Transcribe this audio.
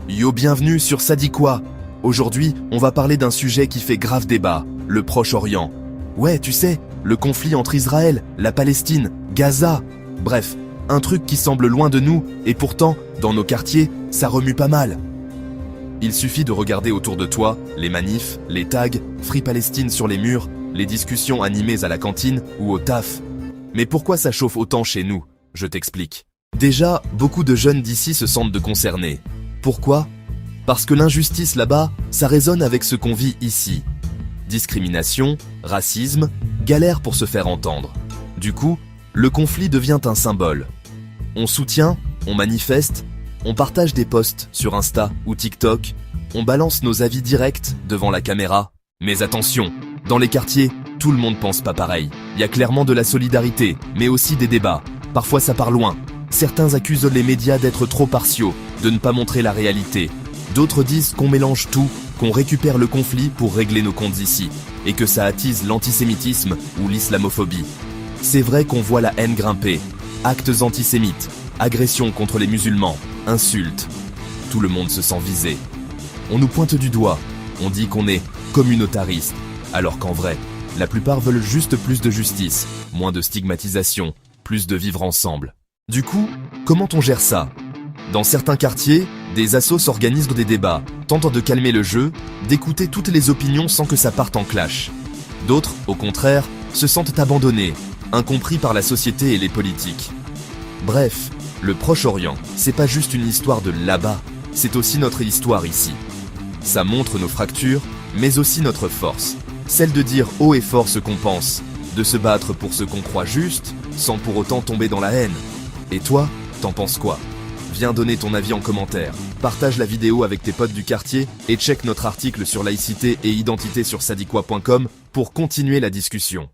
Yo, bienvenue sur Ça dit quoi? Aujourd'hui, on va parler d'un sujet qui fait grave débat, le Proche-Orient. Ouais, tu sais, le conflit entre Israël, la Palestine, Gaza. Bref, un truc qui semble loin de nous, et pourtant, dans nos quartiers, ça remue pas mal. Il suffit de regarder autour de toi, les manifs, les tags, Free Palestine sur les murs, les discussions animées à la cantine ou au taf. Mais pourquoi ça chauffe autant chez nous? Je t'explique. Déjà, beaucoup de jeunes d'ici se sentent concernés. Pourquoi? Parce que l'injustice là-bas, ça résonne avec ce qu'on vit ici. Discrimination, racisme, galère pour se faire entendre. Du coup, le conflit devient un symbole. On soutient, on manifeste, on partage des posts sur Insta ou TikTok, on balance nos avis directs devant la caméra. Mais attention, dans les quartiers, tout le monde pense pas pareil. Il y a clairement de la solidarité, mais aussi des débats. Parfois ça part loin. Certains accusent les médias d'être trop partiaux, de ne pas montrer la réalité. D'autres disent qu'on mélange tout, qu'on récupère le conflit pour régler nos comptes ici, et que ça attise l'antisémitisme ou l'islamophobie. C'est vrai qu'on voit la haine grimper. Actes antisémites, agressions contre les musulmans, insultes. Tout le monde se sent visé. On nous pointe du doigt, on dit qu'on est communautariste, alors qu'en vrai, la plupart veulent juste plus de justice, moins de stigmatisation, plus de vivre ensemble. Du coup, comment on gère ça? Dans certains quartiers, des assos organisent des débats, tentant de calmer le jeu, d'écouter toutes les opinions sans que ça parte en clash. D'autres, au contraire, se sentent abandonnés, incompris par la société et les politiques. Bref, le Proche-Orient, c'est pas juste une histoire de là-bas, c'est aussi notre histoire ici. Ça montre nos fractures, mais aussi notre force. Celle de dire haut et fort ce qu'on pense, de se battre pour ce qu'on croit juste, sans pour autant tomber dans la haine. Et toi, t'en penses quoi? Viens donner ton avis en commentaire, partage la vidéo avec tes potes du quartier et check notre article sur laïcité et identité sur sadikwa.com pour continuer la discussion.